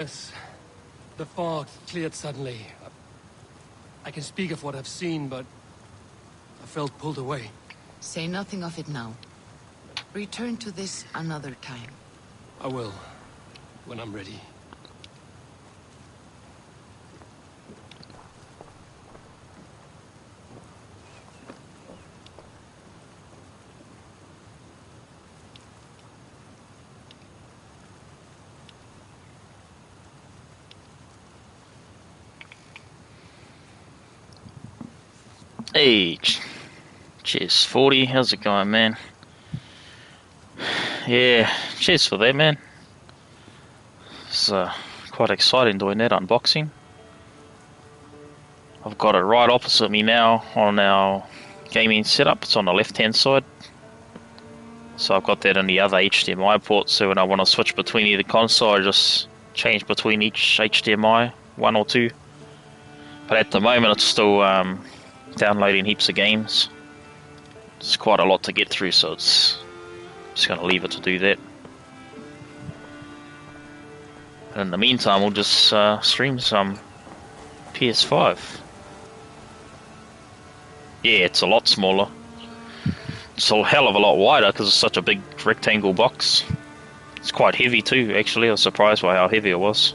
Yes, the fog cleared suddenly. I can speak of what I've seen, but I felt pulled away. Say nothing of it now. Return to this another time. I will, when I'm ready. Hey, cheers 40, how's it going, man? Yeah, cheers for that, man. It's quite exciting doing that unboxing. I've got it right opposite me now on our gaming setup. It's on the left hand side. So I've got that in the other HDMI port, so when I want to switch between either console, I just change between each HDMI, one or two. But at the moment it's still downloading heaps of games. It's quite a lot to get through, so it's just going to leave it to do that. And in the meantime, we'll just stream some PS5. Yeah, it's a lot smaller. It's a hell of a lot wider because it's such a big rectangle box. It's quite heavy too, actually. I was surprised by how heavy it was.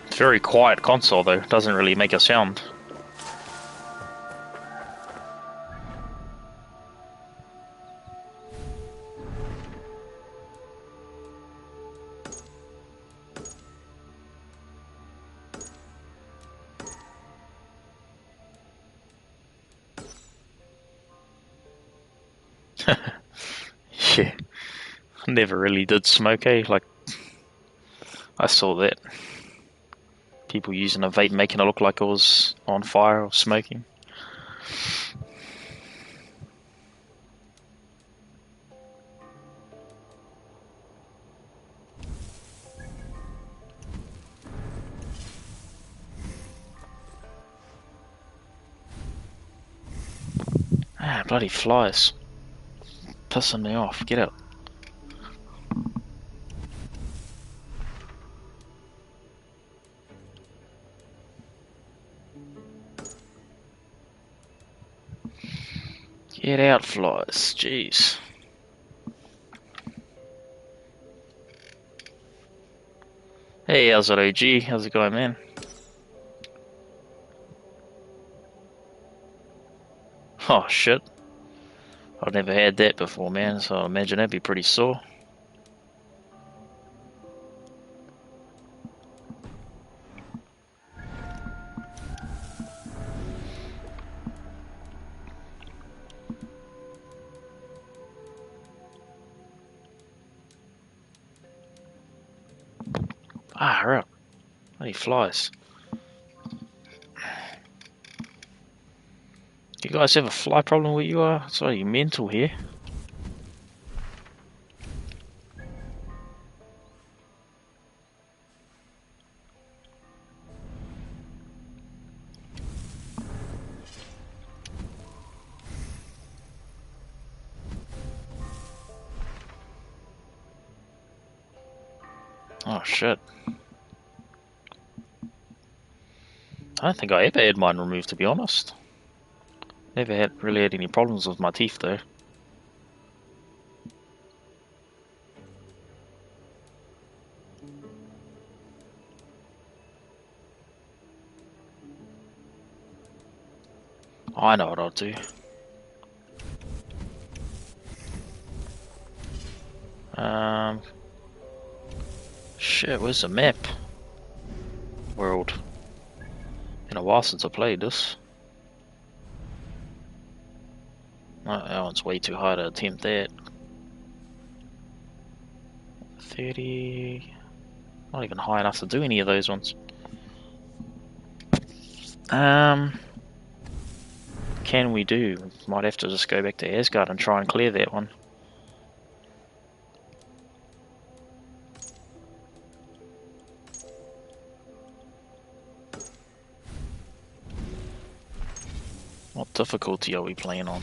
It's a very quiet console though, it doesn't really make a sound. Yeah, never really did smoke, eh? Like, I saw that. People using a vape making it look like it was on fire or smoking. Ah, bloody flies. Pissing me off. Get out. Get out, flies. Jeez. Hey, how's it, OG? How's it going, man? Oh, shit. I've never had that before, man, so I imagine that'd be pretty sore. Ah, right. Bloody flies. You guys have a fly problem where you are? It's like mental here. Oh, shit. I don't think I ever had mine removed, to be honest. Never really had any problems with my teeth, though. I know what I'll do. Shit, where's the map? World. Been a while since I played this. Oh, that one's way too high to attempt that. 30... Not even high enough to do any of those ones. Can we do? Might have to just go back to Asgard and try and clear that one. What difficulty are we playing on?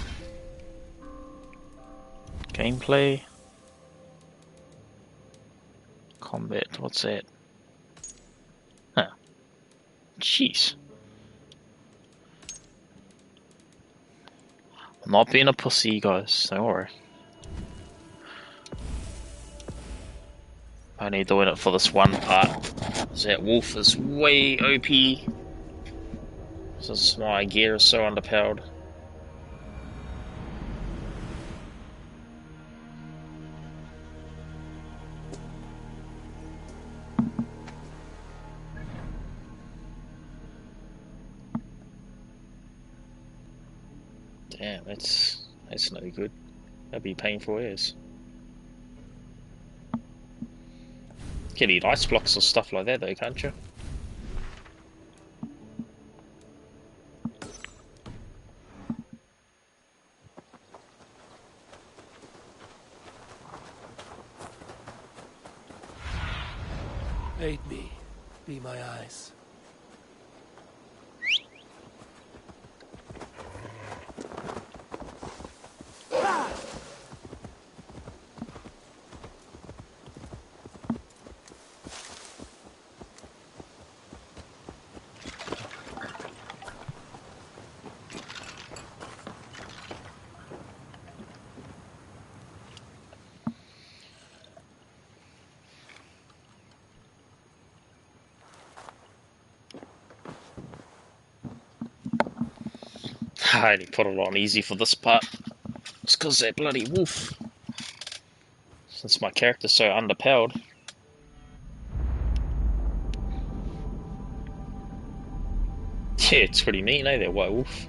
Gameplay? Combat, what's that? Huh. Jeez. I'm not being a pussy, guys, don't worry. Only doing it for this one part. That wolf is way OP. Since my gear is so underpowered. Damn, that's no good. That'd be painful as. You can eat ice blocks or stuff like that though, can't you? Aid me. Be my eyes. I only put it on easy for this part. It's because that bloody wolf. Since my character's so underpowered. Yeah, it's pretty mean, eh, that white wolf.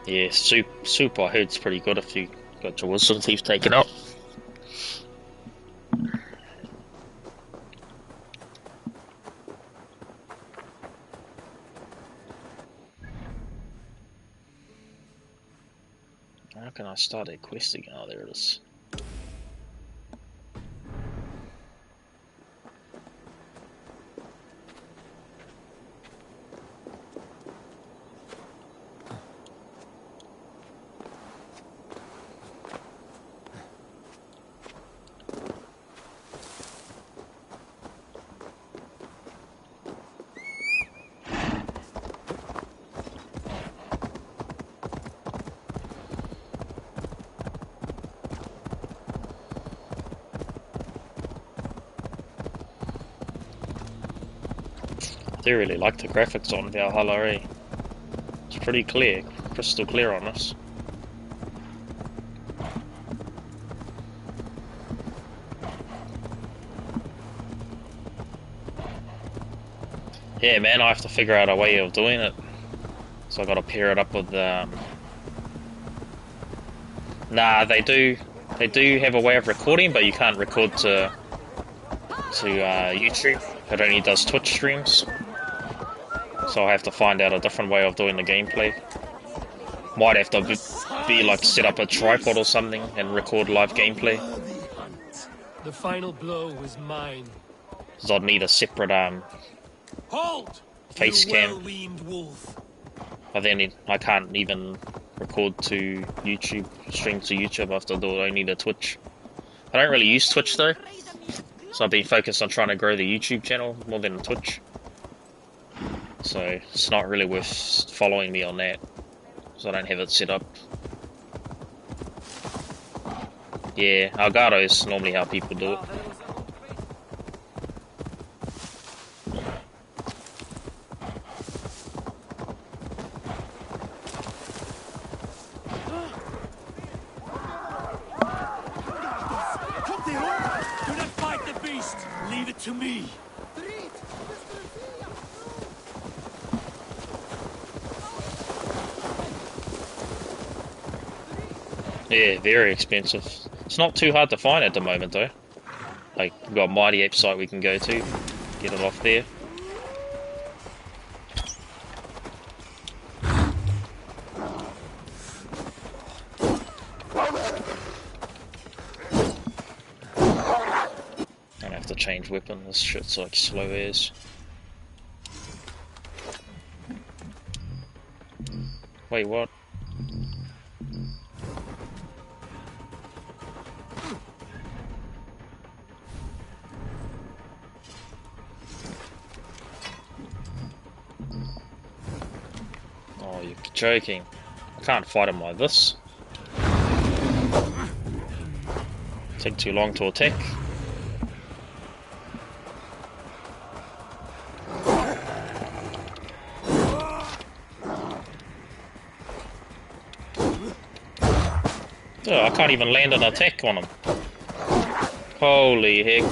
Yeah, soup I heard's pretty good if you got your wisdom teeth taken out. How can I start a quest again? Oh, there it is. I do really like the graphics on Valhalla, eh? It's pretty clear, crystal clear on this. Yeah, man, I have to figure out a way of doing it. So I gotta pair it up with Nah, they do have a way of recording, but you can't record to YouTube. It only does Twitch streams. So I have to find out a different way of doing the gameplay. Might have to be like set up a tripod or something and record live gameplay. The final blow is mine. Because I'd need a separate Halt! face cam. Well-weaned wolf. But then I can't even record to YouTube, stream to YouTube. I have to do it only to Twitch. I don't really use Twitch though, so I've been focused on trying to grow the YouTube channel more than Twitch. So it's not really worth following me on that, so I don't have it set up. Yeah, Elgato is normally how people do it. Do not fight the beast! Leave it to me! Yeah, very expensive. It's not too hard to find at the moment though. Like, we've got a Mighty Ape site we can go to, get it off there. change weapon. This shit's like slow as. Wait, what? Oh, you're joking. I can't fight him like this. Take too long to attack. Oh, I can't even land an attack on him. Holy heck.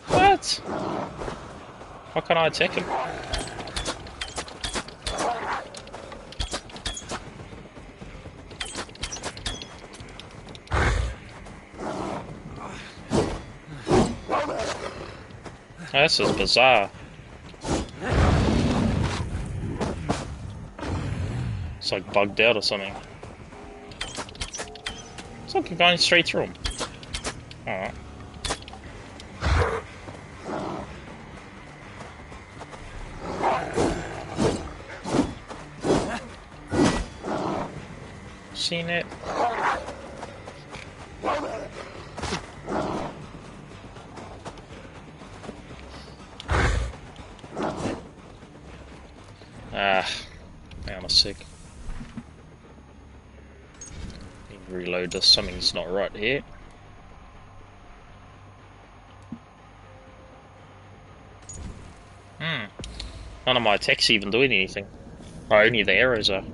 What? How can I attack him? Oh, this is bizarre. It's like bugged out or something. It's like you're going straight through him. Alright. Seen it? Hang on a sec. Reload this, something's not right here. None of my attacks even doing anything. Oh, only the arrows are.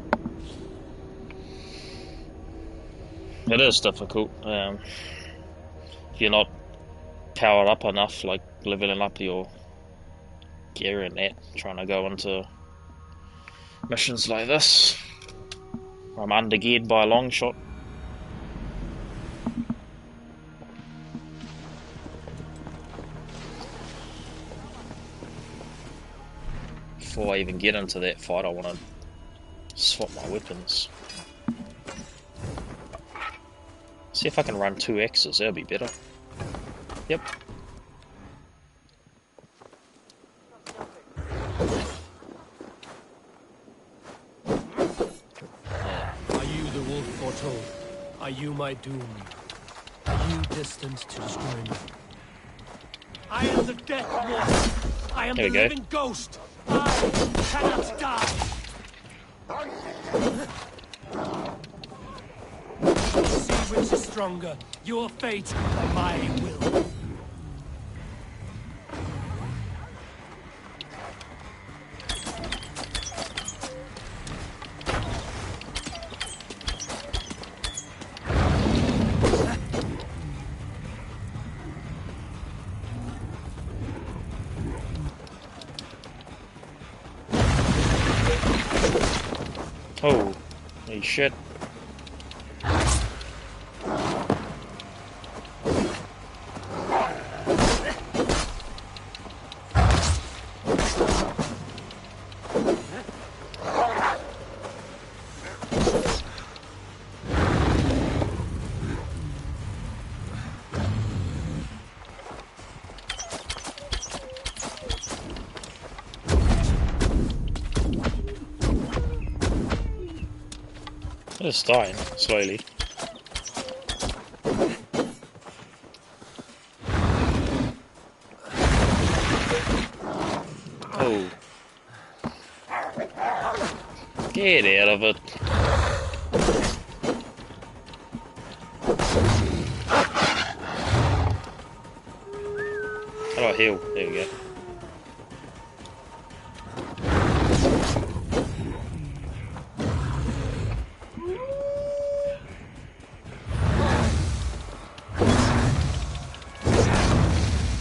It is difficult. If you're not powered up enough, like leveling up your gear and that, trying to go into missions like this. I'm undergeared by a long shot. Before I even get into that fight, I want to swap my weapons. See if I can run 2 X's, that'll be better. Yep. Are you the wolf foretold? Are you my doom? Are you destined to destroy me? I am the death wolf. I am the living ghost. I cannot die. See which is stronger, your fate or my will. Oh, holy shit. It's dying, slowly. Oh. Get out of it. How do I heal? There we go.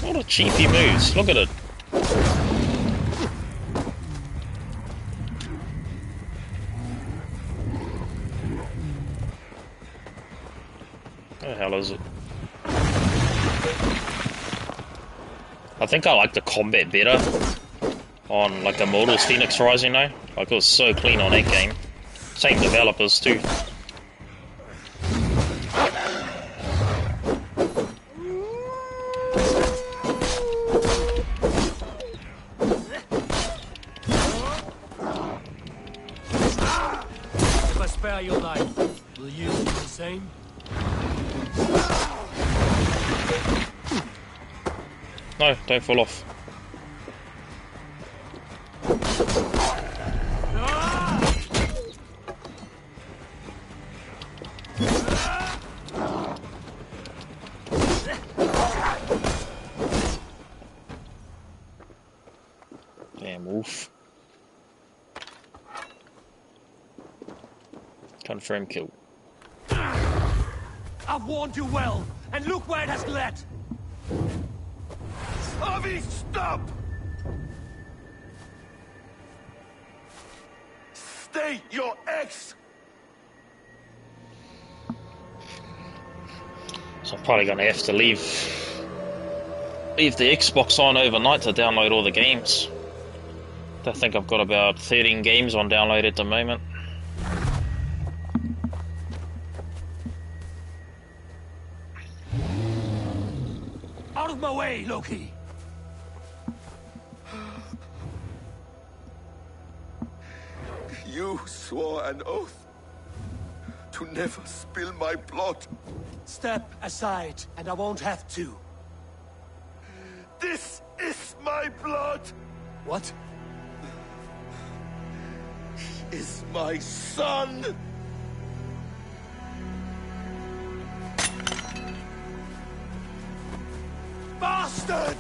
What a cheapy moves, look at it. What the hell is it? I think I like the combat better on like Immortals Phoenix Rising though. Like it was so clean on that game. Same developers too. your life. Will you do the same? No, don't fall off. Damn wolf. Confirm kill. I've warned you well, and look where it has led. Avi, stop! Stay your ex! So I'm probably gonna have to leave the Xbox on overnight to download all the games. I think I've got about 13 games on download at the moment. Out of my way, Loki! You swore an oath to never spill my blood. Step aside, and I won't have to. This is my blood. What? He is my son. Bastard!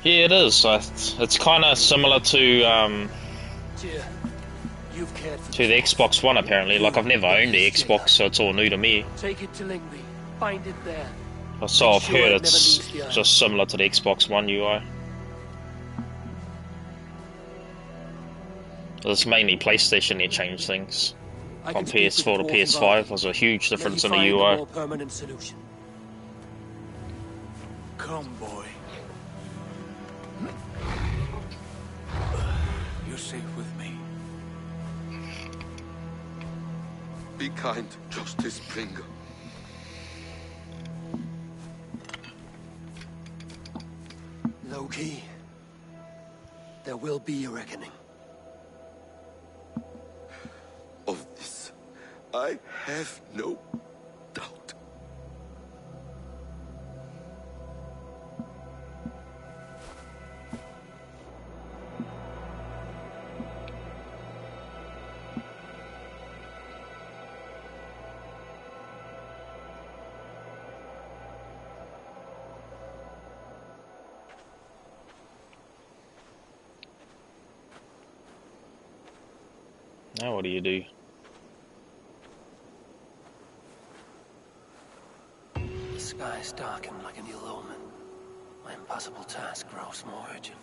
Yeah, it is. It's kind of similar to Dear, you've cared for the Xbox One apparently. Like I've never owned the Xbox, so it's all new to me. Take it to Lingby. Find it there. So I've Make sure heard it it's never leaves the island. just similar to the Xbox One UI. It's mainly PlayStation that changed things. I From can speak with PS4 to the dwarf PS5 involved. was a huge difference in May the he find a UI. more permanent solution. Come, boy. You're safe with me. Be kind, Justice Springer. Loki, there will be a reckoning. Of this, I have no doubt. Now what do you do? The skies darken like an ill omen. My impossible task grows more urgent.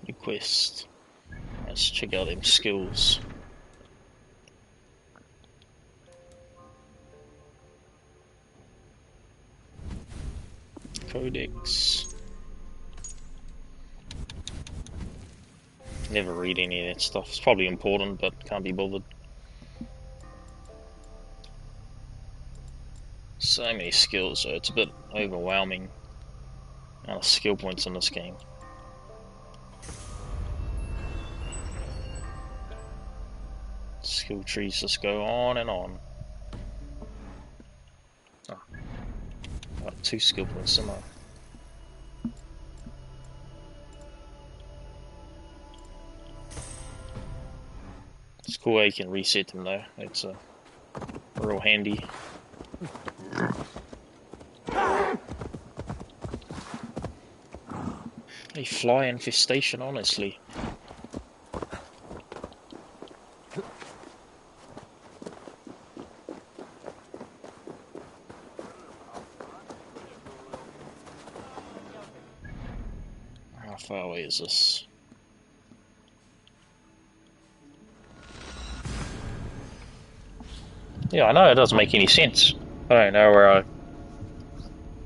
New quest. Let's check out them skills. Codex. Never read any of that stuff. It's probably important, but can't be bothered. So many skills, so it's a bit overwhelming. Amount of skill points in this game. Skill trees just go on and on. Oh. Got 2 skill points somehow. It's cool how you can reset them though. It's real handy. A fly infestation, honestly. How far away is this? Yeah, I know it doesn't make any sense. I don't know where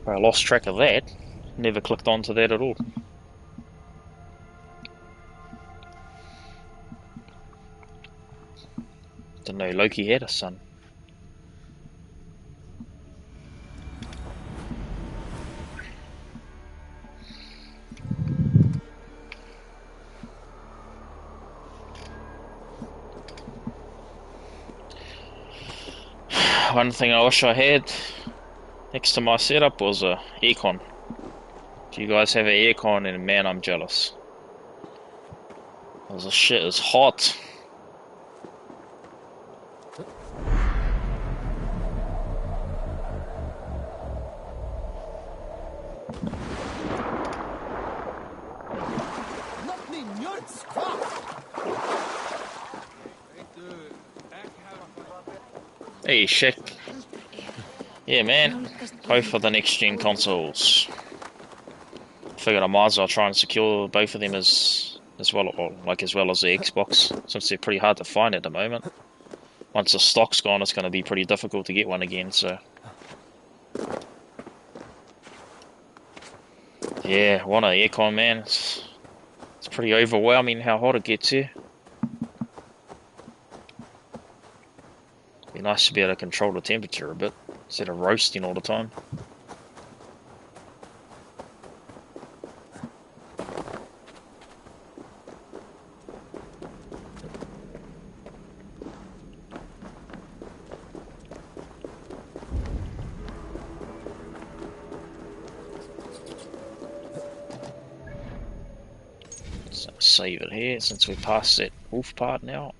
I lost track of that. Never clicked onto that at all. Didn't know Loki had a son. One thing I wish I had next to my setup was a aircon. Do you guys have an aircon? And man, I'm jealous. Cause the shit is hot. Hey, Shaq. Yeah, man. Both for the next gen consoles. Figured I might as well try and secure both of them as well, or like as well as the Xbox, since they're pretty hard to find at the moment. Once the stock's gone, it's going to be pretty difficult to get one again. So, yeah, want an aircon, man. It's pretty overwhelming how hot it gets here. Be nice to be able to control the temperature a bit instead of roasting all the time. So save it here since we passed that wolf part now.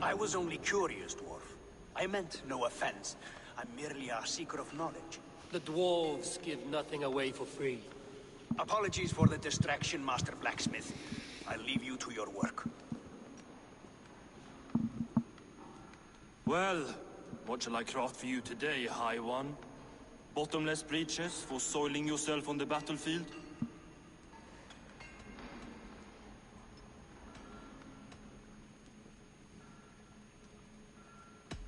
I was only curious, dwarf. I meant no offense. I'm merely a seeker of knowledge. The dwarves give nothing away for free. Apologies for the distraction, Master Blacksmith. I'll leave you to your work. Well, what shall I craft for you today, High One? Bottomless breeches for soiling yourself on the battlefield?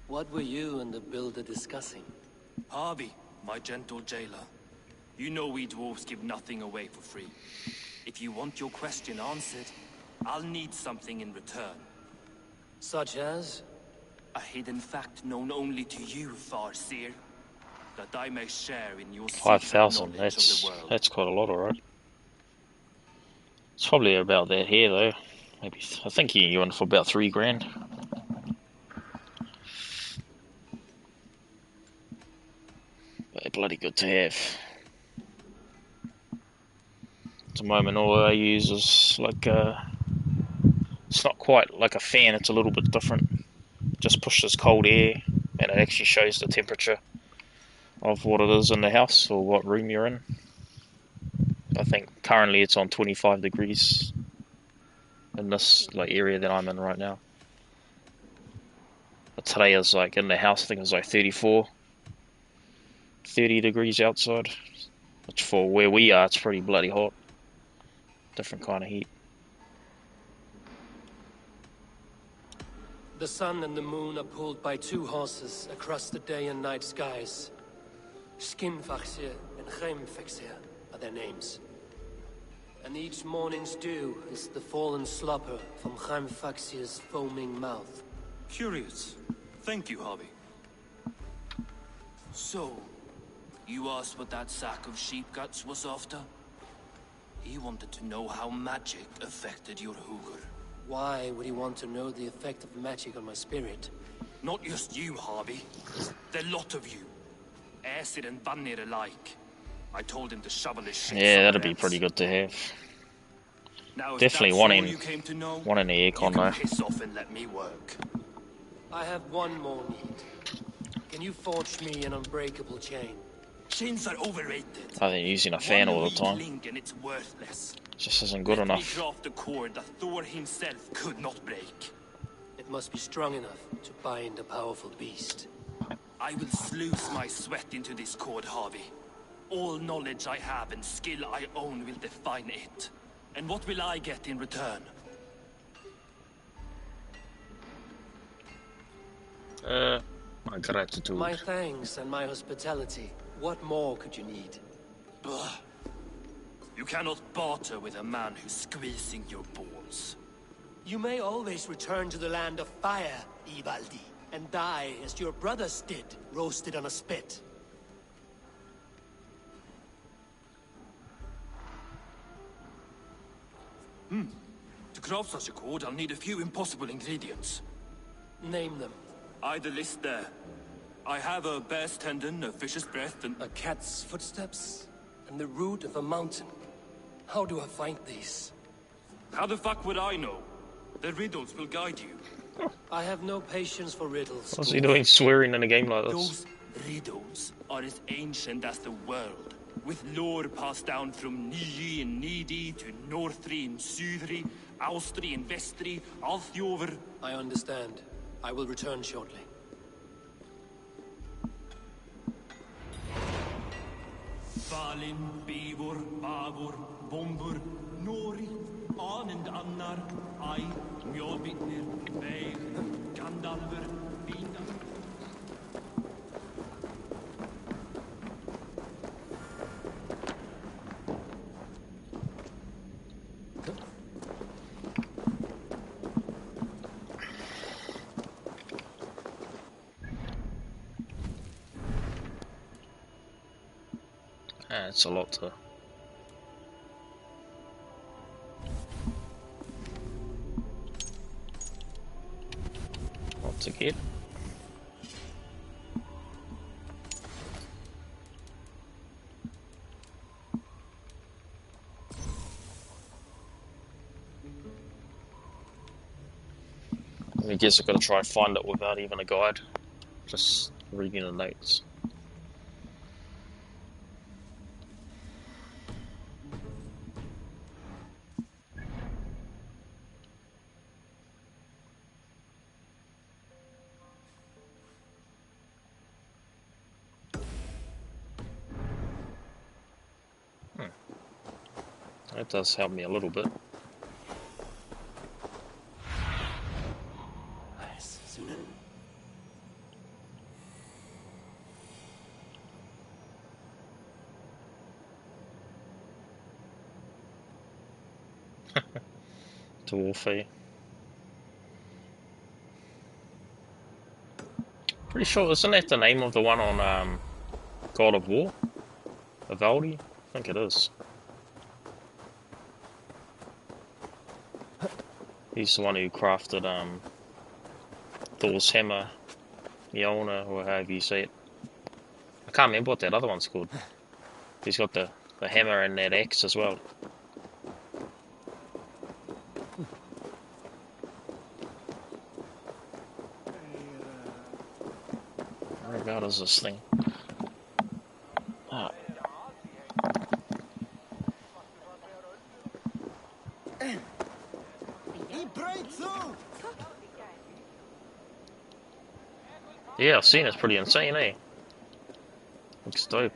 What were you and the builder discussing? Harvey, my gentle jailer. You know we dwarves give nothing away for free. If you want your question answered, I'll need something in return. Such as? A hidden fact known only to you, Farseer. That I may share in your 5,000. knowledge of the world. That's quite a lot, alright. It's probably about that here, though. Maybe I think you went for about 3 grand. But bloody good to have. At the moment, all I use is like it's not quite like a fan. It's a little bit different. Just pushes cold air, and it actually shows the temperature of what it is in the house or what room you're in. I think currently it's on 25 degrees in this like area that I'm in right now. But today is like in the house, I think it was like 34, 30 degrees outside, which for where we are, it's pretty bloody hot. Different kind of heat. The sun and the moon are pulled by 2 horses across the day and night skies. Skinfaxir and Geimfaxir are their names. And each morning's dew is the fallen slobber from Geimfaxir's foaming mouth. Curious. Thank you, Harvey. So, you asked what that sack of sheep guts was after? He wanted to know how magic affected your Hugr. Why would he want to know the effect of magic on my spirit? Not just you, Harvey. The lot of you. Acid and Vanir alike. I told him to shovel his shit. Yeah, that'd be pretty good to have. Now, Definitely wanting the aircon though. Piss off and let me work. I have one more need. Can you forge me an unbreakable chain? Chains are overrated. I think using a fan all the time link and it's worthless. just isn't good Let me enough. craft a cord that Thor himself could not break. It must be strong enough to bind a powerful beast. I will sluice my sweat into this cord, Harvey. All knowledge I have and skill I own will define it. And what will I get in return? My gratitude. My thanks and my hospitality. What more could you need? Blah. You cannot barter with a man who's squeezing your balls. You may always return to the land of fire, Ivaldi, and die as your brothers did, roasted on a spit. To craft such a cord, I'll need a few impossible ingredients. Name them. The list there. I have a bear's tendon, a fish's breath, and... A cat's footsteps, and the root of a mountain. How do I find these? How the fuck would I know? The riddles will guide you. I have no patience for riddles. What's he doing swearing in a game like this? Those riddles are as ancient as the world, with lore passed down from Niji and Nidi to Northri and Sudri, Austri and Vestri, Althjover. I understand. I will return shortly. Valin, Bivor, Bavor, Bombur, Nori, Anand Annar, Ai, Mjolbitnir, Veig, Gandalfur, Bina. It's a lot to get. I guess I've got to try and find it without even a guide, just reading the notes. That does help me a little bit. Dwarfy. Pretty sure, isn't that the name of the one on God of War? Vivaldi? I think it is. He's the one who crafted Thor's hammer, Mjolnir, or however you say it. I can't remember what that other one's called. He's got the hammer and that axe as well. Where about is this thing? Ah. Yeah, I've seen it. It's pretty insane, eh? Looks dope.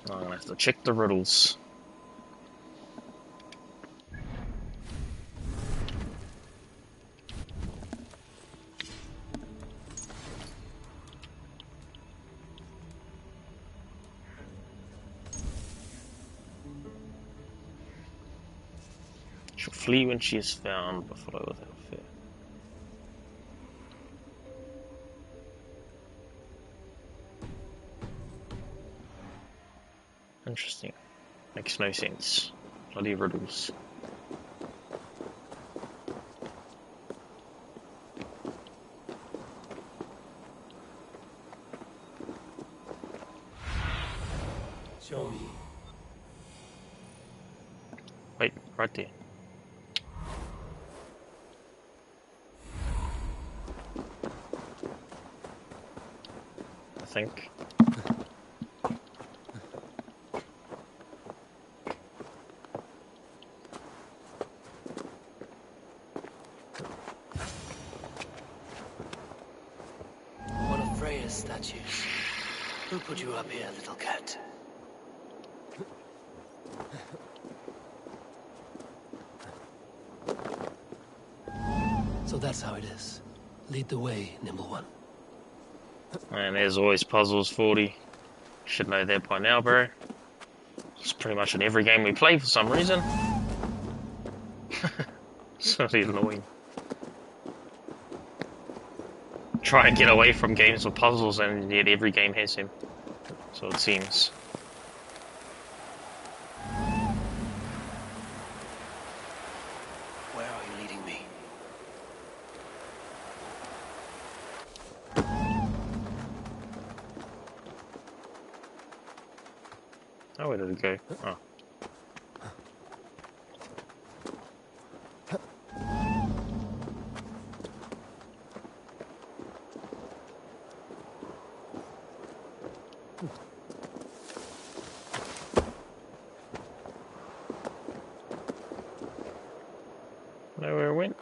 I'm gonna have to check the riddles. She'll flee when she is found, but follow without fear. Interesting. Makes no sense. Bloody riddles. Show me. Wait, right there. I think. Statues. Who put you up here, little cat? that's how it is. Lead the way, nimble one. And there's always puzzles, 40. Should know that by now, bro. It's pretty much in every game we play for some reason. So annoying. Try and get away from games with puzzles, and yet every game has them. So it seems. Where are you leading me? Oh, where did it go? Oh. Know where it went?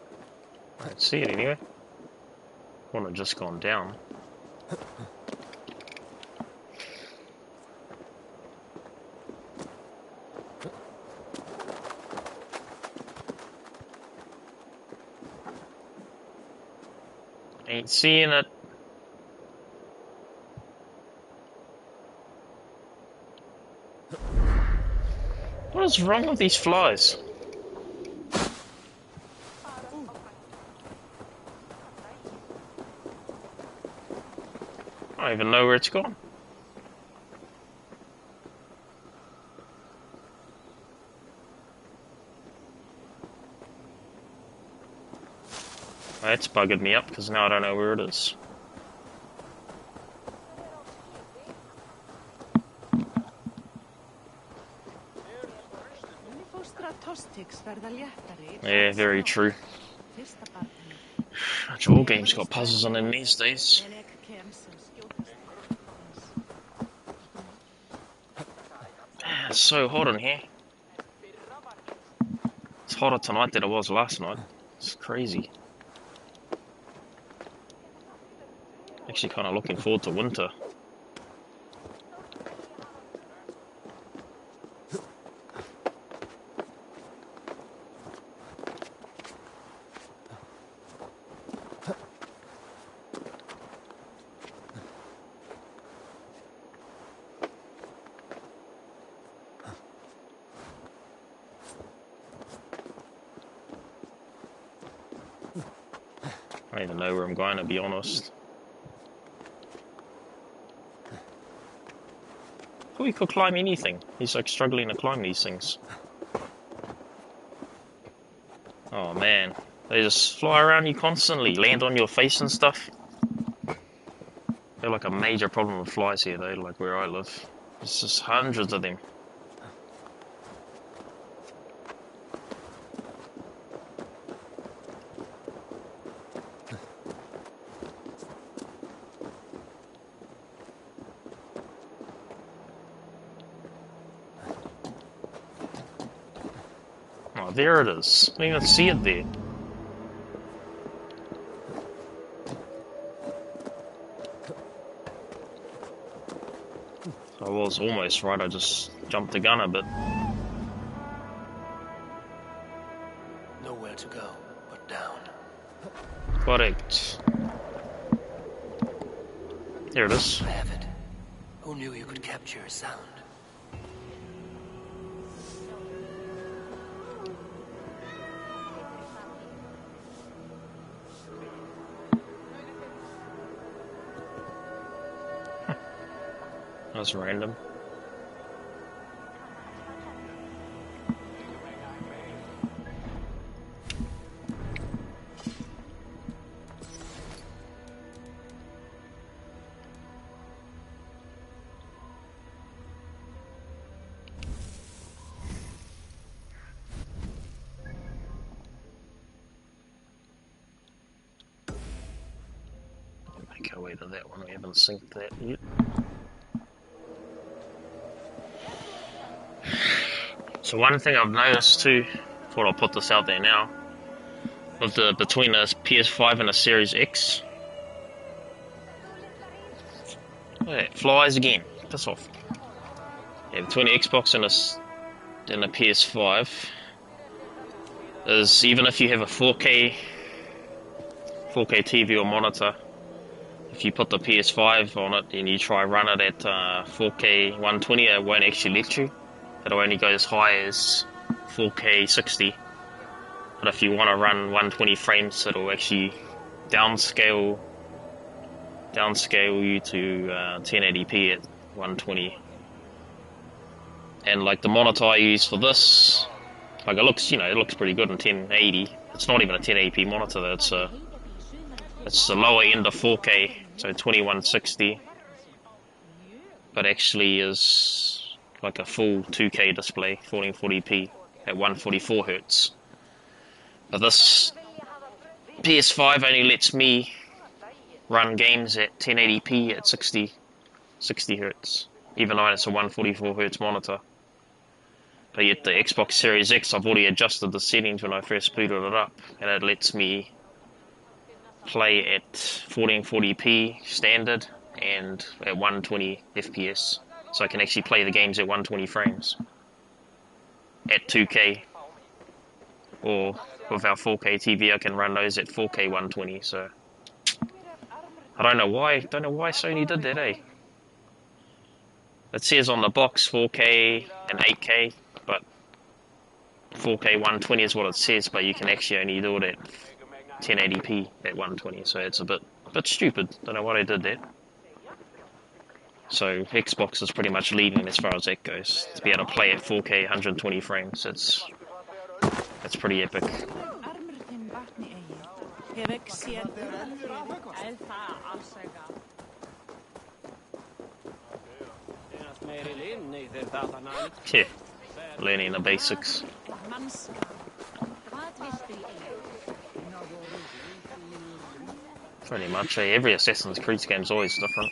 I don't see it anyway. One had just gone down. Ain't seeing it. What is wrong with these flies? I don't even know where it's gone. That's buggered me up because now I don't know where it is. Yeah, very true. All games got puzzles on them these days. It's so hot in here. It's hotter tonight than it was last night. It's crazy. Actually kind of looking forward to winter. I don't even know where I'm going, to be honest. Oh, he could climb anything. He's like struggling to climb these things. Oh man, they just fly around you constantly, land on your face and stuff. They're like a major problem with flies here though, like where I live. There's just hundreds of them. Oh, there it is. I didn't even see it there. I was almost right, I just jumped the gun a bit. Nowhere to go but down. Correct. There it is. I have it. Who knew you could capture a sound? That's random. Make our way to that one. We haven't synced that yet. So one thing I've noticed too, thought I'll put this out there now, with the between a PS5 and a Series X. Look at that, flies again. Piss off. Yeah, between the Xbox and the PS5 is even if you have a 4K 4K TV or monitor. If you put the PS5 on it and you try run it at 4K 120, it won't actually let you. It'll only go as high as 4K 60. But if you want to run 120 frames, it'll actually downscale you to 1080p at 120. And like the monitor I use for this, like it looks pretty good in 1080. It's not even a 1080p monitor though. It's the lower end of 4K, so 2160, but actually is like a full 2K display, 1440p at 144 Hz. But this PS5 only lets me run games at 1080p at 60 Hz, even though it's a 144 Hz monitor. But yet the Xbox Series X, I've already adjusted the settings when I first booted it up, and it lets me play at 1440p standard and at 120 FPS. So I can actually play the games at 120 frames at 2K, or with our 4K TV I can run those at 4K 120. So I don't know why Sony did that, eh? It says on the box 4K and 8K, but 4K 120 is what it says, but you can actually only do it at 1080p at 120, so it's a bit stupid. Don't know why they did that. So Xbox is pretty much leading as far as that goes. To be able to play at 4K 120 frames, it's pretty epic. Yeah, learning the basics. Pretty much, every Assassin's Creed game is always different.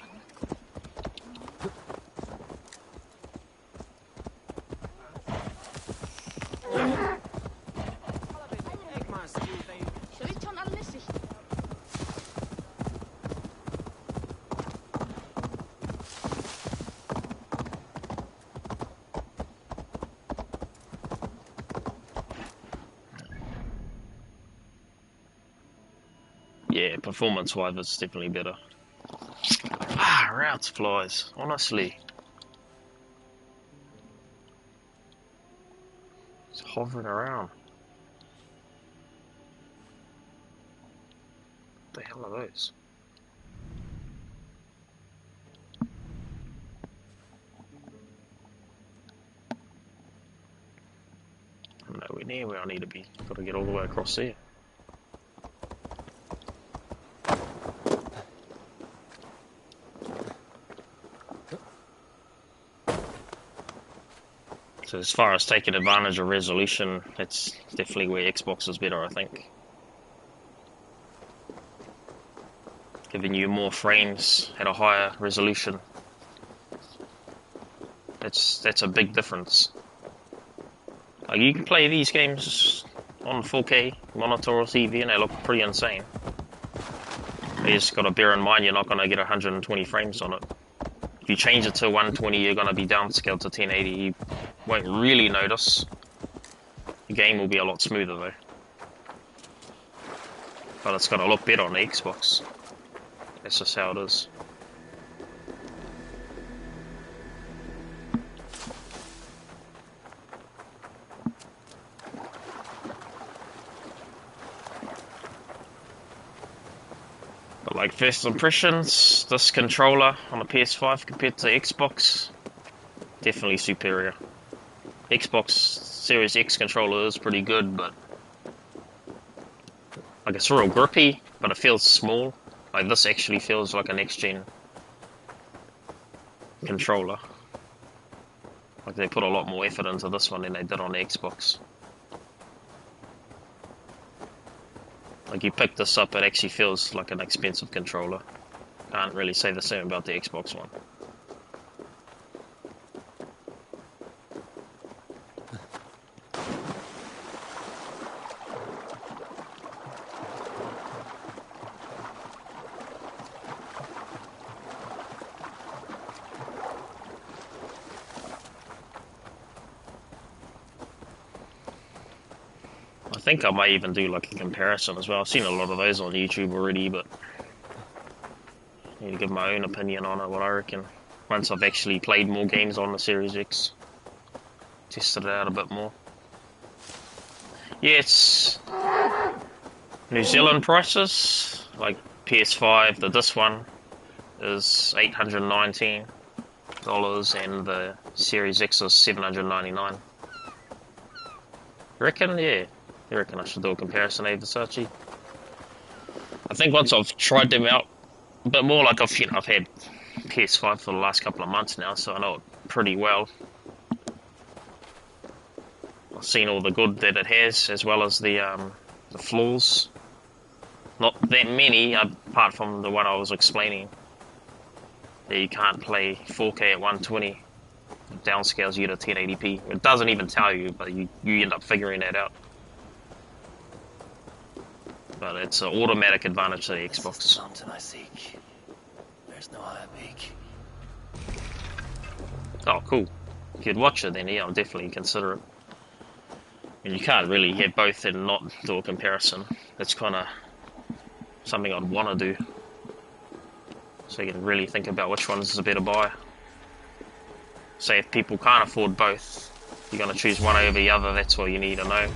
Yeah, performance-wise, it's definitely better. Ah, routes flies, honestly. It's hovering around. What the hell are those? I'm nowhere near where I need to be. Got to get all the way across there. So as far as taking advantage of resolution, it's definitely where Xbox is better, I think. Giving you more frames at a higher resolution. That's a big difference. Like you can play these games on 4K monitor or TV and they look pretty insane. You just got to bear in mind you're not going to get 120 frames on it. If you change it to 120, you're going to be downscaled to 1080. You won't really notice. The game will be a lot smoother though. But it's going to look better on the Xbox. That's just how it is. But like first impressions, this controller on the PS5 compared to Xbox, definitely superior. Xbox Series X controller is pretty good, but like it's real grippy, but it feels small. Like this actually feels like a next-gen controller. Like they put a lot more effort into this one than they did on the Xbox. Like you pick this up, it actually feels like an expensive controller. Can't really say the same about the Xbox one. I think I might even do like a comparison as well. I've seen a lot of those on YouTube already, but I need to give my own opinion on it, what I reckon. Once I've actually played more games on the Series X. Tested it out a bit more. Yeah, it's New Zealand prices, like PS5, this one is $819 and the Series X is $799. Reckon? Yeah. You reckon I should do a comparison, eh, Versace? I think once I've tried them out a bit more, like I've had PS5 for the last couple of months now, so I know it pretty well. I've seen all the good that it has, as well as the flaws. Not that many, apart from the one I was explaining. That you can't play 4K at 120. It downscales you to 1080p. It doesn't even tell you, but you end up figuring that out. But it's an automatic advantage to the Xbox. This is the mountain I seek. There's no higher peak. Oh, cool. If you'd watch it, then yeah, I'll definitely consider it. And you can't really have both and not do a comparison. That's kind of something I'd want to do. So you can really think about which one's the better buy. Say if people can't afford both, you're going to choose one over the other, that's all you need to know.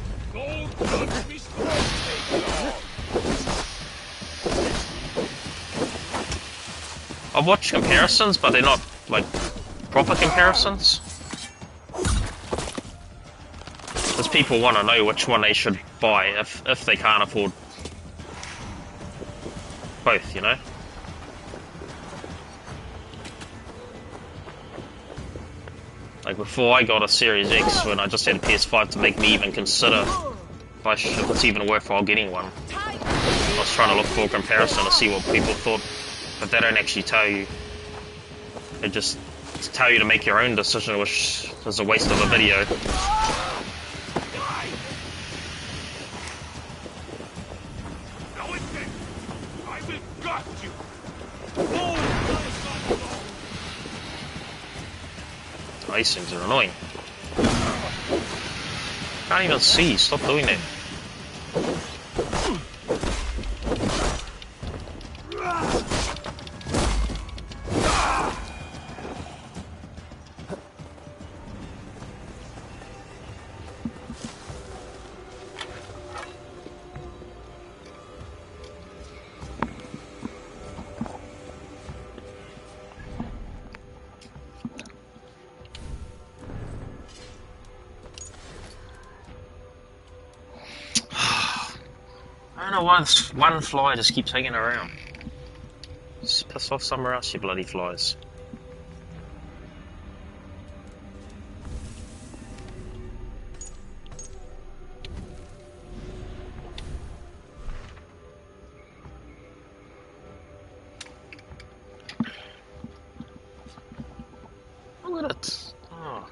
I've watched comparisons, but they're not like proper comparisons. Because people want to know which one they should buy if they can't afford both, you know? Like before I got a Series X, when I just had a PS5 to make me even consider if it's even worthwhile getting one. I was trying to look for a comparison to see what people thought, but they don't actually tell you. They just tell you to make your own decision, which is a waste of a video. These things are annoying. Can't even see, stop doing that. I don't know why this one fly just keeps hanging around. Just piss off somewhere else, you bloody flies. Look at it. Oh.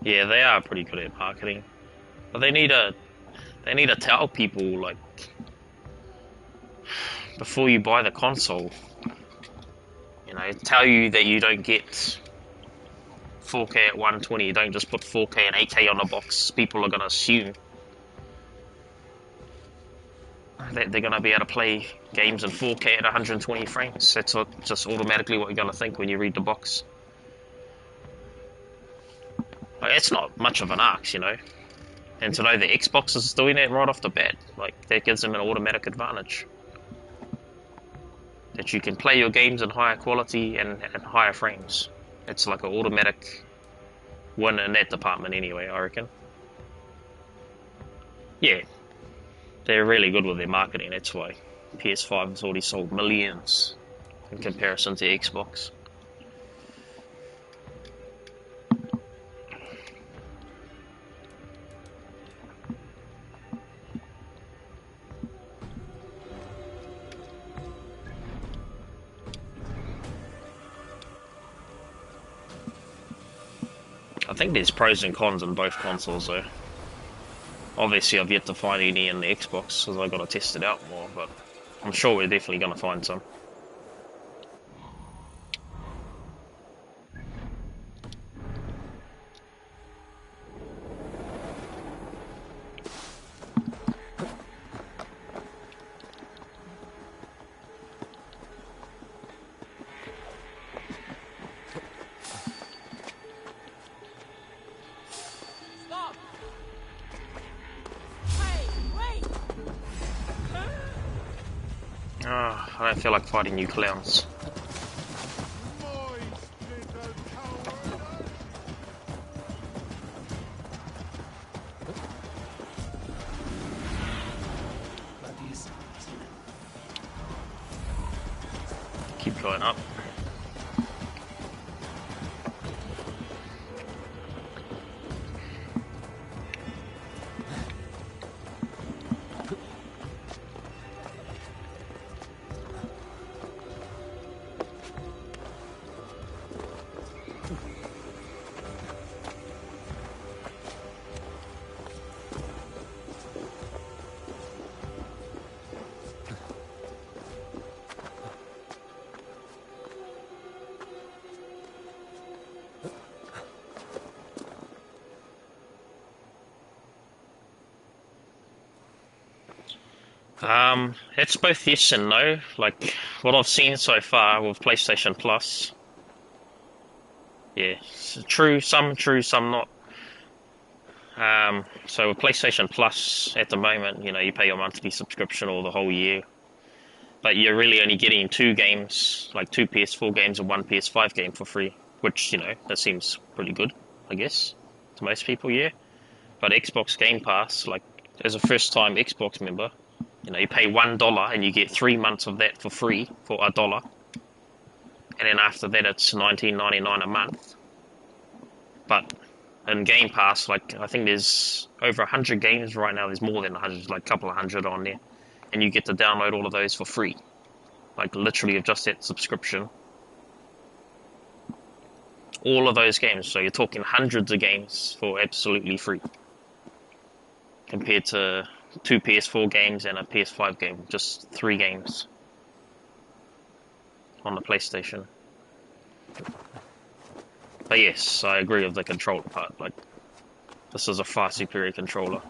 Yeah, they are pretty good at marketing, but they need to tell people, like, before you buy the console, you know, tell you that you don't get 4K at 120. You don't just put 4K and 8K on the box. People are gonna assume that they're gonna be able to play games in 4K at 120 frames. That's just automatically what you're gonna think when you read the box. It's not much of an ask, you know, and to know the Xbox is doing it right off the bat, like, that gives them an automatic advantage. That you can play your games in higher quality and higher frames. It's like an automatic win in that department anyway, I reckon. Yeah, they're really good with their marketing, that's why PS5 has already sold millions in comparison to Xbox. I think there's pros and cons in both consoles though. Obviously I've yet to find any in the Xbox because I've got to test it out more, but I'm sure we're definitely going to find some. I don't feel like fighting you clowns. Keep going up. It's both yes and no. Like, what I've seen so far with PlayStation Plus. Yeah, true, some not. So with PlayStation Plus, at the moment, you know, you pay your monthly subscription or the whole year. But you're really only getting 2 games, like 2 PS4 games and 1 PS5 game for free. Which, you know, that seems pretty good, I guess, to most people, yeah. But Xbox Game Pass, like, as a first-time Xbox member, you know, you pay $1 and you get 3 months of that for free for $1. And then after that, it's $19.99 a month. But in Game Pass, like, I think there's over 100 games right now. There's more than 100, like a couple of hundred on there. And you get to download all of those for free. Like, literally, of just that subscription. All of those games. So you're talking hundreds of games for absolutely free. Compared to 2 PS4 games and a PS5 game. Just 3 games on the PlayStation. But yes, I agree with the controller part. Like, this is a far superior controller.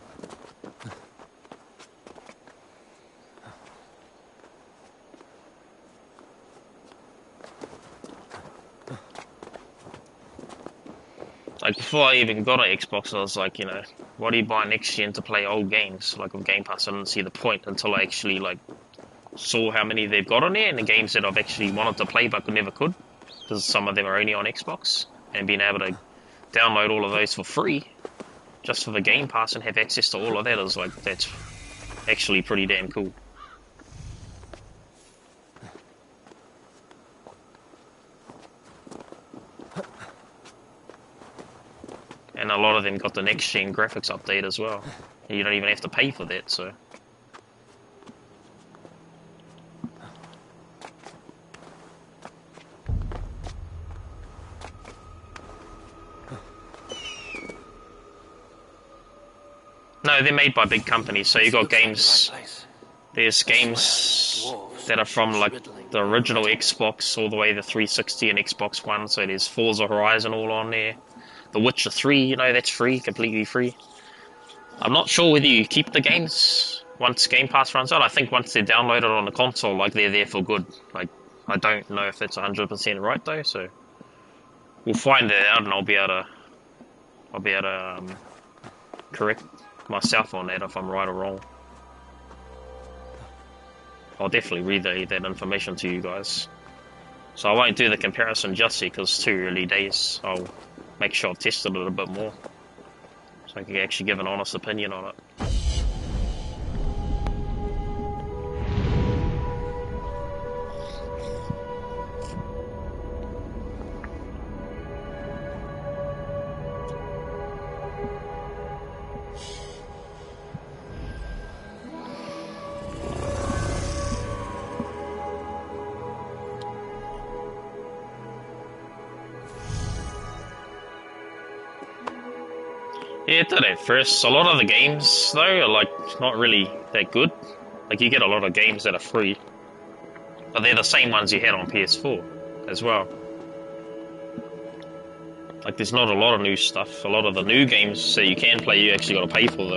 Like, before I even got an Xbox, I was like, you know, why do you buy next gen to play old games? Like, with Game Pass, I didn't see the point until I actually, like, saw how many they've got on there, and the games that I've actually wanted to play but never could, because some of them are only on Xbox, and being able to download all of those for free, just for the Game Pass, and have access to all of that is, like, that's actually pretty damn cool. And a lot of them got the next-gen graphics update as well. And you don't even have to pay for that, so... No, they're made by big companies, so you got games... There's games that are from, like, the original Xbox all the way to 360 and Xbox One, so there's Forza Horizon all on there. The Witcher 3, you know, that's free, completely free. I'm not sure whether you keep the games once Game Pass runs out. I think once they're downloaded on the console, like, they're there for good. Like, I don't know if that's 100% right, though, so... We'll find that out, and I'll be able to correct myself on that if I'm right or wrong. I'll definitely relay that information to you guys. So I won't do the comparison just yet, because it's too early days. I'll make sure I've tested it a bit more, so I can actually give an honest opinion on it. Yeah, it did at first. A lot of the games, though, are, like, not really that good. Like, you get a lot of games that are free, but they're the same ones you had on PS4 as well. Like, there's not a lot of new stuff. A lot of the new games that you can play, you actually got to pay for, though.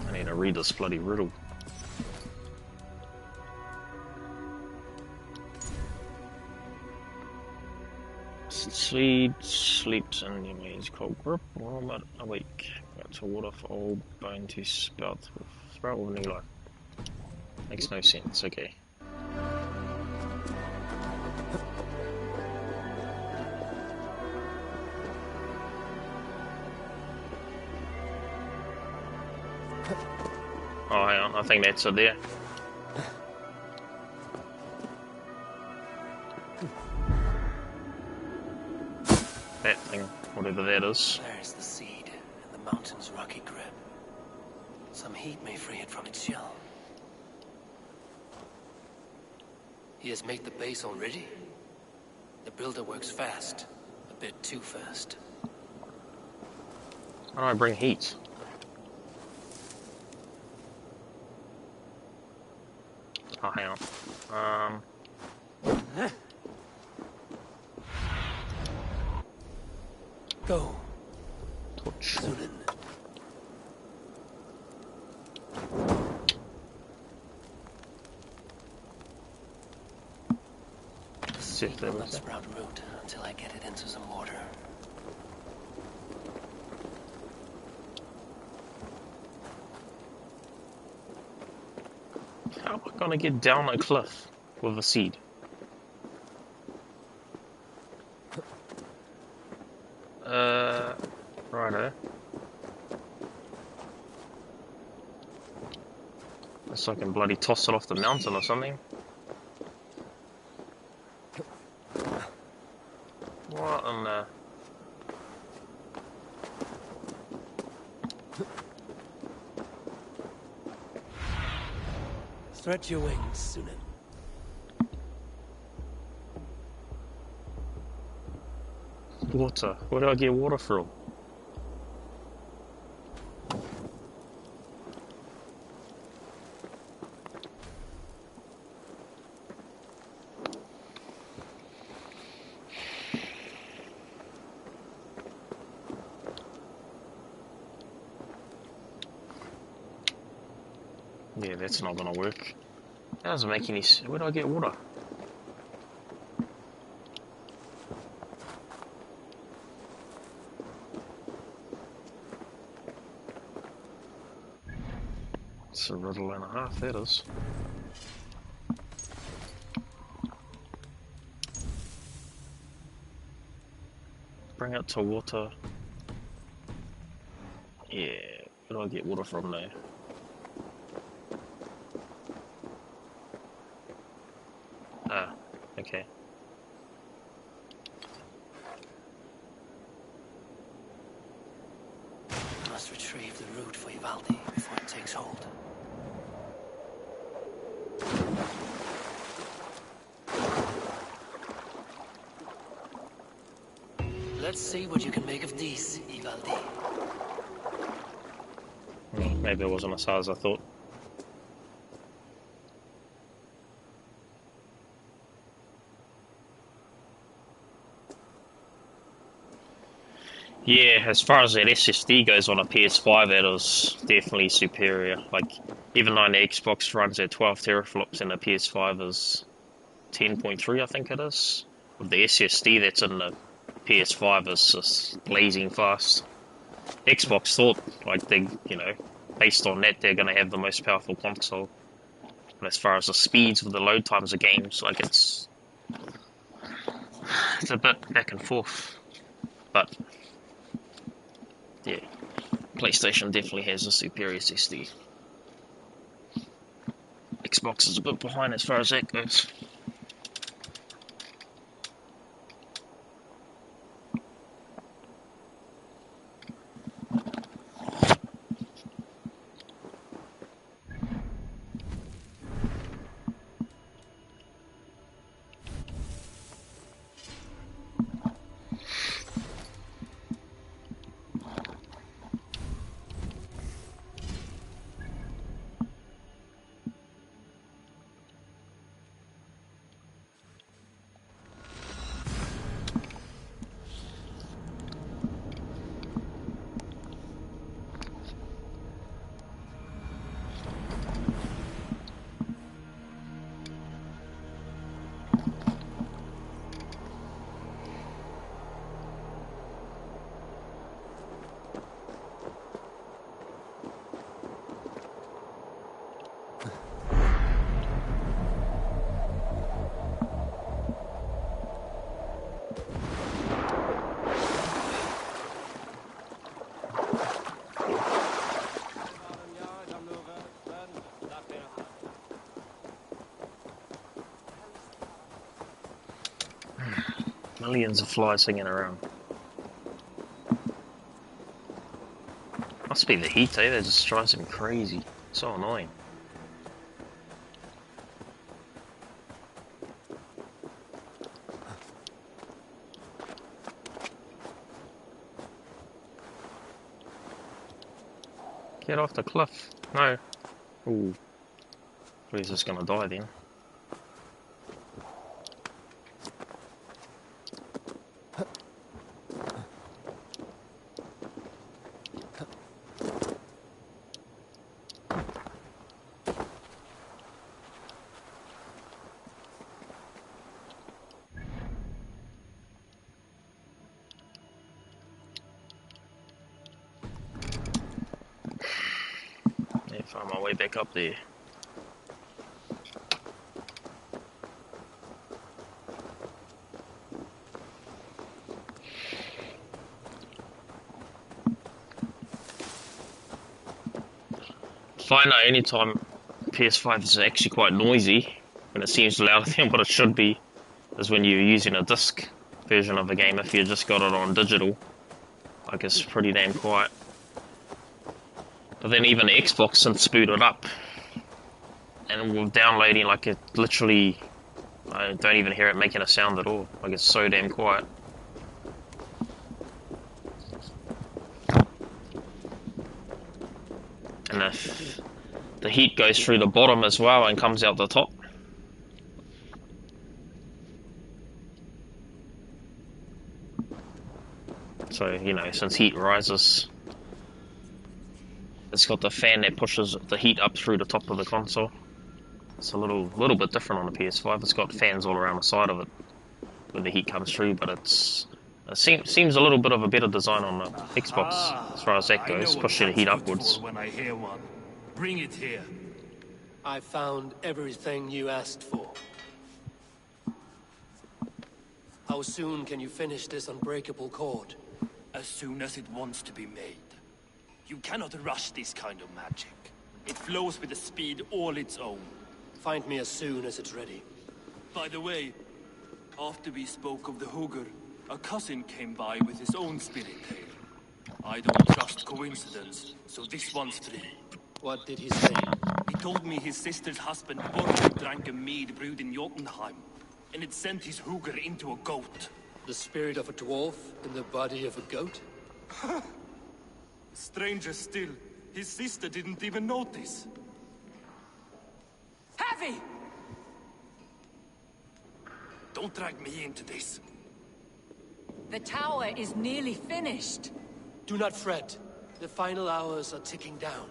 I need to read this bloody riddle. Seed sleeps in your maid's cold grip, warm it awake. Got to waterfall, bone to spout with new life. Makes no sense, okay. Oh, hang on, I think that's it there. That thing, whatever that is. There's the seed, and the mountain's rocky grip. Some heat may free it from its shell. He has made the base already? The builder works fast. A bit too fast. How do I bring heat? Oh, hang on. Go. Torch. Sunan. See if there Will was not sprout root until I get it into some water. How am I gonna get down a cliff with a seed? Righto. Unless I can bloody toss it off the mountain or something. What in the... Stretch your wings, Sunan. Water. Where do I get water from? Yeah, that's not gonna work. That doesn't make any sense. Where do I get water? It's a riddle and a half, that is. Bring it to water. Yeah, where do I get water from there? Ah, okay. Must retrieve the root for Ivaldi before it takes hold. Let's see what you can make of these, Ivaldi. Maybe it wasn't as hard as I thought. Yeah, as far as that SSD goes on a PS5, that is definitely superior. Like, even though the Xbox runs at 12 teraflops and the PS5 is 10.3, I think it is. With the SSD that's in the PS5 is just blazing fast. Xbox thought, like, they, you know, based on that, they're going to have the most powerful console. But as far as the speeds of the load times of games, like, it's a bit back and forth. But yeah, PlayStation definitely has a superior SSD. Xbox is a bit behind as far as that goes. Millions of flies hanging around. Must be the heat, eh? That just drives him crazy. So annoying. Get off the cliff. No. Ooh. He's just gonna die then. Yeah, find my way back up there. Find out anytime PS5 is actually quite noisy, when it seems louder than what it should be, is when you're using a disc version of the game. If you just got it on digital, like it's pretty damn quiet. But then even Xbox, since booted up, and with downloading, like it literally, I don't even hear it making a sound at all. Like it's so damn quiet. And if the heat goes through the bottom as well and comes out the top. So, you know, since heat rises, it's got the fan that pushes the heat up through the top of the console. It's a little bit different on the PS5. It's got fans all around the side of it where the heat comes through, but it seems a little bit of a better design on the Xbox as far as that goes, pushing the heat upwards. When I hear one, bring it here. I found everything you asked for. How soon can you finish this unbreakable cord? As soon as it wants to be made. You cannot rush this kind of magic. It flows with a speed all its own. Find me as soon as it's ready. By the way, after we spoke of the Hugger, a cousin came by with his own spirit tale. I don't trust coincidence, so this one's free. What did he say? He told me his sister's husband Borg drank a mead brewed in Jotunheim, and it sent his Hugger into a goat. The spirit of a dwarf in the body of a goat? Stranger still, his sister didn't even notice. Heavy! Don't drag me into this. The tower is nearly finished. Do not fret. The final hours are ticking down.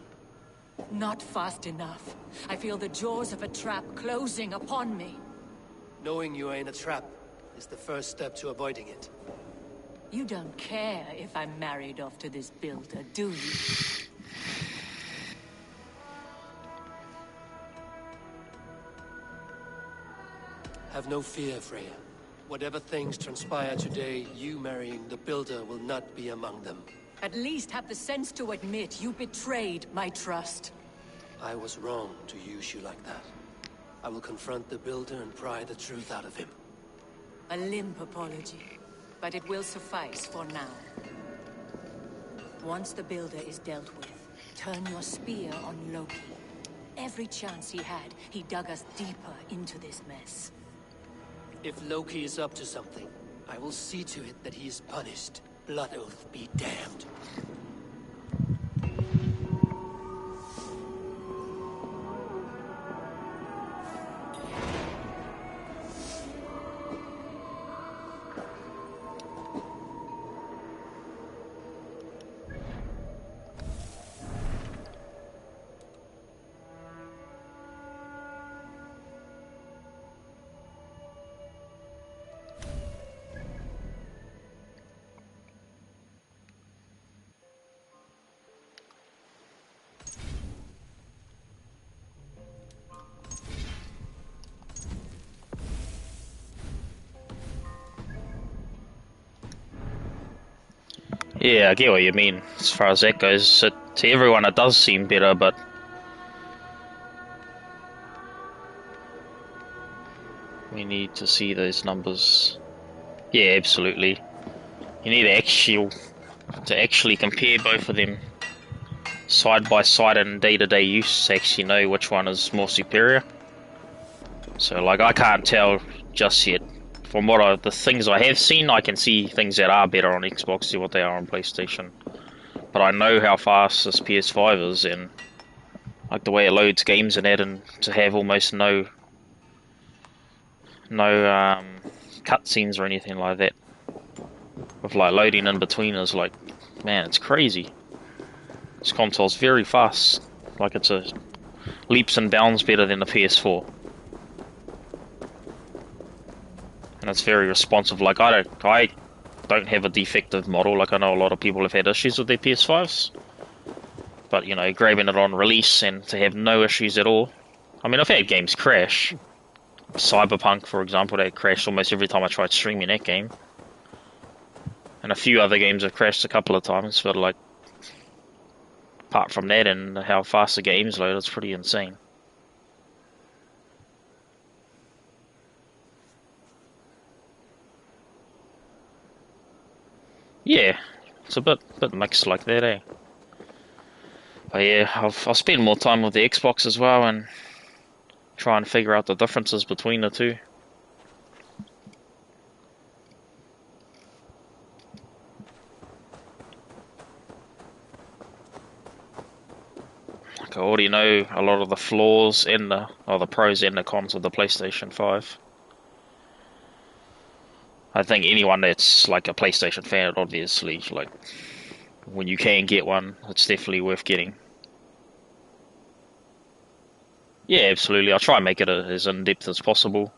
Not fast enough. I feel the jaws of a trap closing upon me. Knowing you are in a trap is the first step to avoiding it. You don't care if I'm married off to this builder, do you? Have no fear, Freya. Whatever things transpire today, you marrying the builder will not be among them. At least have the sense to admit you betrayed my trust. I was wrong to use you like that. I will confront the builder and pry the truth out of him. A limp apology, but it will suffice for now. Once the builder is dealt with, turn your spear on Loki. Every chance he had, he dug us deeper into this mess. If Loki is up to something, I will see to it that he is punished. Blood Oath be damned. Yeah, I get what you mean. As far as that goes, to everyone it does seem better, but we need to see those numbers. Yeah, absolutely. You need to actually compare both of them side by side in day-to-day use to actually know which one is more superior. So, like, I can't tell just yet. From the things I have seen, I can see things that are better on Xbox than what they are on PlayStation. But I know how fast this PS5 is, and like the way it loads games and that, and to have almost no cutscenes or anything like that, with like loading in between is like, man, it's crazy. This console's very fast. Like it's a leaps and bounds better than the PS4. And it's very responsive. Like I don't have a defective model. Like I know a lot of people have had issues with their PS5s. But you know, grabbing it on release and to have no issues at all. I mean, I've had games crash. Cyberpunk, for example, that crashed almost every time I tried streaming that game. And a few other games have crashed a couple of times, but like, apart from that and how fast the games load, it's pretty insane. Yeah, it's a bit mixed like that, eh? But yeah, I'll spend more time with the Xbox as well and try and figure out the differences between the two. Like I already know a lot of the flaws and the pros and the cons of the PlayStation 5. I think anyone that's like a PlayStation fan, obviously, like when you can get one, it's definitely worth getting. Yeah, absolutely. I'll try and make it as in-depth as possible.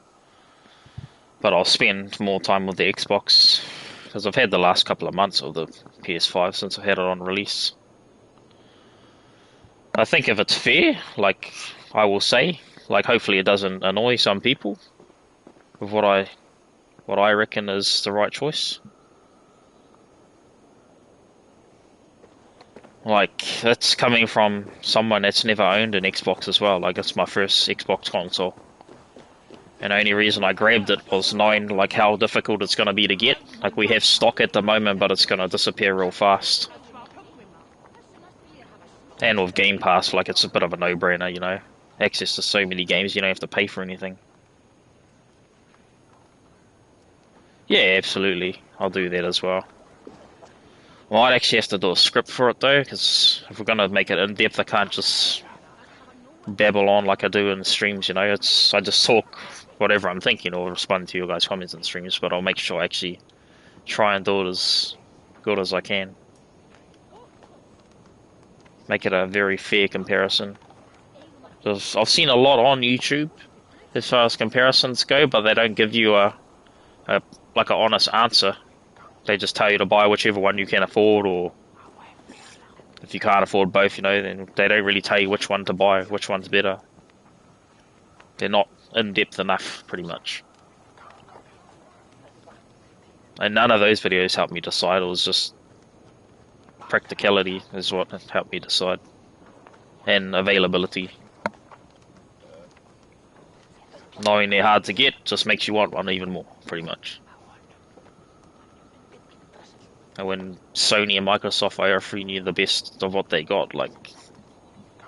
But I'll spend more time with the Xbox, because I've had the last couple of months of the PS5 since I had it on release. I think if it's fair, like I will say, like hopefully it doesn't annoy some people with what I reckon is the right choice. Like, that's coming from someone that's never owned an Xbox as well. Like, it's my first Xbox console. And the only reason I grabbed it was knowing, like, how difficult it's going to be to get. Like, we have stock at the moment, but it's going to disappear real fast. And with Game Pass, like, it's a bit of a no-brainer, you know. Access to so many games, you don't have to pay for anything. Yeah, absolutely. I'll do that as well. Well, I'd actually have to do a script for it though, because if we're going to make it in-depth, I can't just babble on like I do in streams, you know. I just talk whatever I'm thinking or respond to your guys' comments in streams, but I'll make sure I actually try and do it as good as I can. Make it a very fair comparison. Because I've seen a lot on YouTube as far as comparisons go, but they don't give you like an honest answer. They just tell you to buy whichever one you can afford, or if you can't afford both, you know, then they don't really tell you which one to buy, which one's better. They're not in-depth enough, pretty much. And none of those videos helped me decide. It was just practicality is what helped me decide. And availability. Knowing they're hard to get just makes you want one even more, pretty much. And when Sony and Microsoft are offering you the best of what they got, like,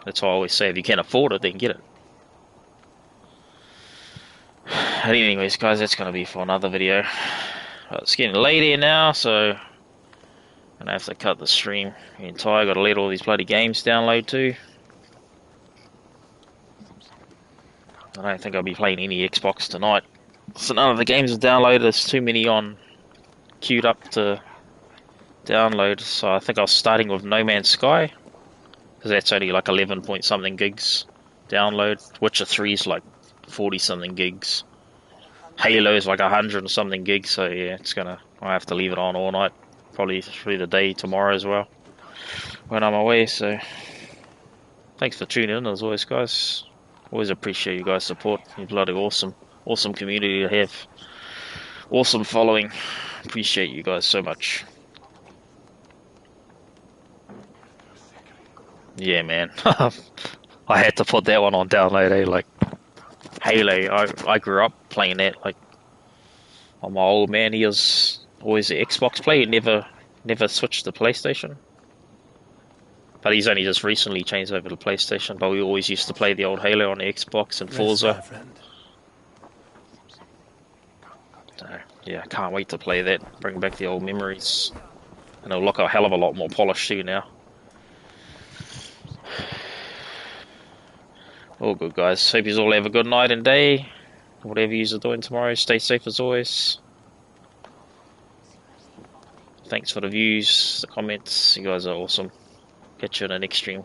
that's what I always say, if you can afford it, then get it. And anyways, guys, that's going to be for another video. It's getting late here now, so I'm going to have to cut the stream entire. Got to let all these bloody games download too. I don't think I'll be playing any Xbox tonight. So none of the games are downloaded. There's too many queued up to download. So I think I was starting with No Man's Sky, because that's only like 11 point something gigs download. Witcher 3 is like 40 something gigs. Halo is like 100 and something gigs. So yeah, I have to leave it on all night, probably through the day tomorrow as well when I'm away. So thanks for tuning in as always, guys. Always appreciate you guys' support. You're bloody awesome community to have. Awesome following. Appreciate you guys so much. Yeah, man. I had to put that one on download, eh? Like, Halo, I grew up playing that. Like, Oh, my old man, he was always an Xbox player, never switched to PlayStation. But he's only just recently changed over to PlayStation. But we always used to play the old Halo on the Xbox and Forza. So, yeah, I can't wait to play that. Bring back the old memories. And it'll look a hell of a lot more polished too now. All good, guys. Hope you all have a good night and day. Whatever you are doing tomorrow, stay safe as always. Thanks for the views, the comments. You guys are awesome. Catch you in the next stream.